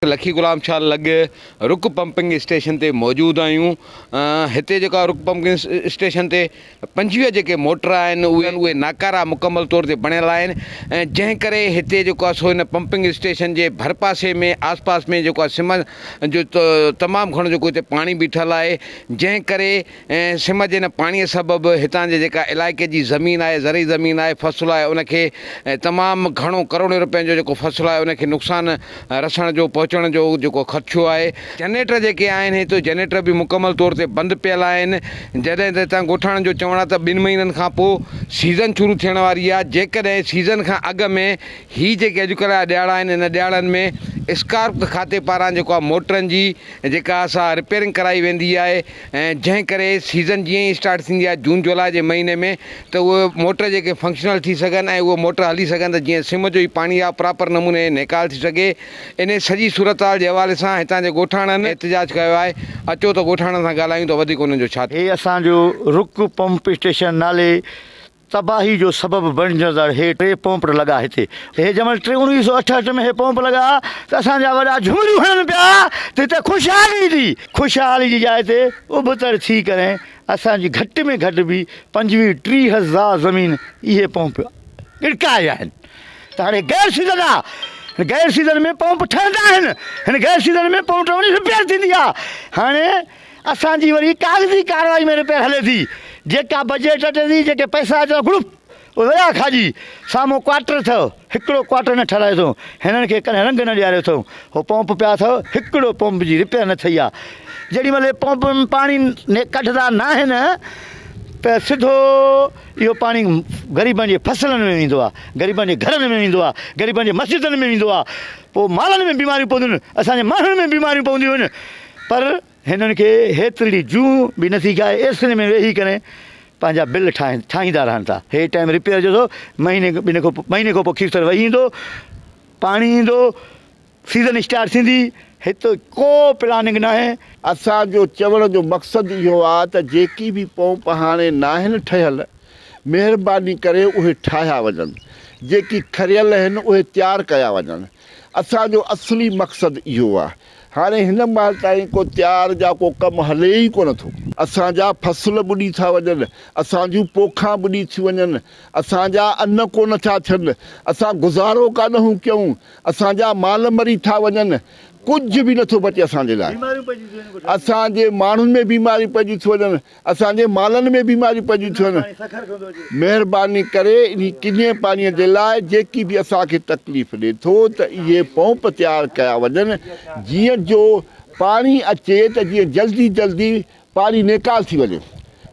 लखी गुलाम शाह लॻ रुक पंपिंग स्टेशन ते मौजूदु आहियूं। हिते जेका रुक पंपिंग स्टेशन ते 25 जेके मोटर आहिनि उहे नाकारा मुकमल तौर ते बणियल आहिनि ऐं जंहिं करे हिते जेको आहे सो हिन पंपिंग स्टेशन जे भर पासे में आसपास में जेको आहे सिम जो तमामु घणो जेको हिते पाणी बीठल आहे, जंहिं करे सिम जे हिन पाणीअ सबबु हितां जे जेका इलाइक़े जी ज़मीन आहे, ज़रई ज़मीन आहे, फ़सुलु आहे, उनखे तमामु घणो करोड़नि रुपयनि जो जेको फ़सुलु आहे उनखे नुक़सानु रसण जो पहुचण जो जेको ख़दशो आहे। जनरेटर जेके आहिनि हिते जनरेटर बि मुकमल तौर ते बंदि पियल आहिनि। जॾहिं त हितां ॻोठाणनि जो चवणु आहे त 2 महीननि खां पोइ सीज़न शुरू थियण वारी आहे। जेकॾहिं सीज़न खां अॻु में ही जेके अॼुकल्ह जा ॾियारा आहिनि, इन ॾियारनि में स्कार्प खाते पारां जेको आहे मोटरनि जी जेका असां रिपेयरिंग कराई वेंदी आहे ऐं जंहिं करे सीज़न जीअं ई स्टार्ट थींदी आहे जून जुलाई जे महीने में त उहे मोटर जेके फंक्शनल थी सघनि ऐं उहे मोटर हली सघनि त जीअं सिम जो ई पाणी आहे प्रॉपर नमूने निकाल थी सघे। इन सॼी सूरत-हाल जे हवाले सां हितां जे ॻोठाणनि एहतिजाज कयो आहे। अचो त ॻोठाणनि सां ॻाल्हायूं त वधीक उन्हनि जो छा हे असांजो रुक पंप स्टेशन नाले तबाही जो सबबु बणिजंदड़ हे 3 पंप लॻा हिते। हे जंहिंमहिल 1968 में हे पंप लॻा त असांजा वॾा झुमिरियूं हणनि पिया त हिते ख़ुशहाली जी जाइ ते उबतर थी करे असांजी घटि में घटि बि 25-30 हज़ार ज़मीन इहे पंप गिड़काया आहिनि। त हाणे गैर सीज़न आहे, गैर सीज़न में पंप ठहंदा आहिनि, हिन गैर सीज़न में पंप रिपेयर थींदी आहे। हाणे असांजी वरी कागज़ी कार्रवाई में रिपेयर हले थी। जेका बजट अचे थी, जेके पैसा अचनि ग्रुप विया खाजी साम्हूं क्वार्टर अथव, हिकिड़ो क्वार्टर न ठहारायो अथऊं, हिननि खे कॾहिं रंग न ॾियारियो अथऊं। हो पंप पिया अथव, हिकिड़ो पंप जी रिपेयर न थी आहे। जेॾीमहिल पंप में पाणी कढंदा न आहिनि त सिधो इहो पाणी ग़रीबनि जे फसलनि में वेंदो आहे, ग़रीबनि जे घरनि में वेंदो आहे, ग़रीबनि जे मस्जिदनि में वेंदो आहे। पोइ मालनि में बीमारियूं पवंदियूं आहिनि, असांजे माण्हुनि में बीमारियूं पवंदियूं आहिनि। पर हिननि खे हेतिरी जूं बि नथी खाए, एसिन में वेही करे पंहिंजा बिल ठाहींदा रहनि था। हे टाइम रिपेयर जो थो, महीने खां पोइ खीसर वही ईंदो, पाणी ईंदो, सीज़न स्टार्ट थींदी। हिते को प्लानिंग न आहे। असांजो चवण जो मक़सदु इहो आहे त जेकी बि पंप हाणे न आहिनि ठहियल, महिरबानी करे उहे ठाहिया वञनि, जेकी खरियल आहिनि उहे तयारु कया वञनि। असांजो असली मक़सदु इहो आहे। हाणे हिन महिल ताईं को तयार जा को कमु हले ई कोन थो। असांजा फसल ॿुॾी था वञनि, असांजूं पोखां ॿुॾी थी वञनि, असांजा अन्न कोन था थियनि, असां गुज़ारो कान्हूं कयूं, असांजा माल मरी था वञनि, कुझु बि नथो बचे असांजे लाइ। असांजे माण्हुनि में बीमारियूं पइजी थी वञनि, असांजे मालनि में बीमारियूं पइजी थी वञनि। महिरबानी करे इन किने पाणीअ जे लाइ जेकी बि असांखे तकलीफ़ ॾिए थो त इहे पंप तयारु कया वञनि, जीअं जो पाणी अचे त जीअं जल्दी जल्दी पाणी निकाल थी वञे,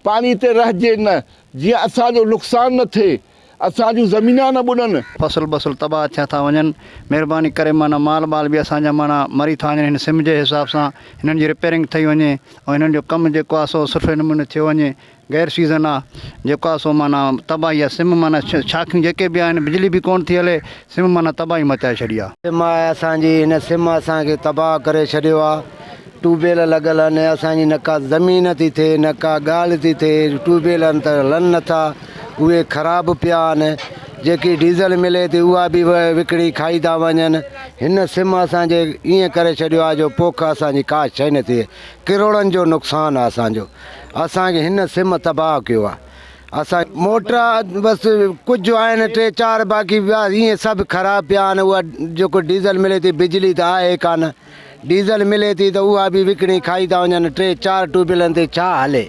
पाणी हिते रहिजे न, जीअं असांजो नुक़सानु न थिए, असांजूं ज़मीना न ॿुॾनि, फसल तबाह थिया था वञनि। महिरबानी करे माना माल बि असांजा माना मरी था वञनि। हिन सिम जे हिसाब सां हिननि जी रिपेयरिंग ठही वञे ऐं हिननि जो कमु जेको आहे सो सुठे नमूने थियो वञे। गैर सीज़न आहे जेको आहे सो माना तबाही आहे। सिम माना शाखियूं जेके बि आहिनि, बिजली बि कोन थी हले, सिम माना तबाही मचाए छॾी आहे। सिम आहे असांजी, हिन सिम असांखे तबाह करे छॾियो आहे। ट्यूबवेल लॻल आहिनि, असांजी न का ज़मीन थी थिए, न का ॻाल्हि थी थिए। ट्यूबवेल त हलनि नथा, उहे ख़राबु पिया आहिनि। जेकी डीज़ल मिले थी उहा बि विकिणी खाई था वञनि। हिन सिम असांजे ईअं करे छॾियो आहे जो पोख असांजी का शइ न थिए। किरोड़नि जो नुक़सानु आहे असांजो। असांखे हिन सिम तबाह कयो आहे। असां मोटर बसि कुझु आहिनि 3-4, बाक़ी ॿिया ईअं सभु ख़राबु पिया आहिनि। उहा जेको डीज़ल मिले थी, बिजली त आहे कान, डीज़ल मिले थी त उहा बि विकिणी खाई था वञनि। 3-4 ट्यूबवेलनि ते छा हले?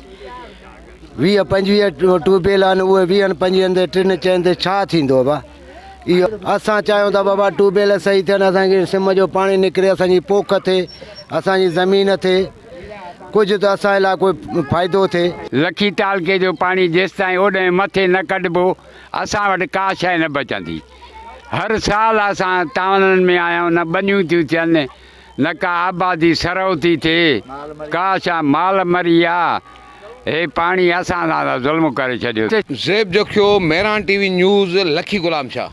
20-25 ट्यूबवेल आहिनि, उहे 20-25 ते 3-4 ते छा थींदो बा? इहो असां चाहियूं था बाबा ट्यूबवेल सही थियनि, असांखे सिम जो पाणी निकिरे, असांजी पोख थिए, असांजी ज़मीन थिए, कुझु त असांजे लाइ कोई फ़ाइदो थिए। लखी टालके जो पाणी जेसि ताईं ओॾे मथे न कढिबो असां वटि का शइ न बचंदी। हर साल असां टाउननि में आहियूं, न बनियूं थियूं थियनि, न का आबादी सरव थी थिए, का छा माल मरी आहे। हे पाणी असां ज़ुल्म करे छॾियो। ज़ेब जोखियो, मेहरान टीवी न्यूज़, लखी गुलाम शाह।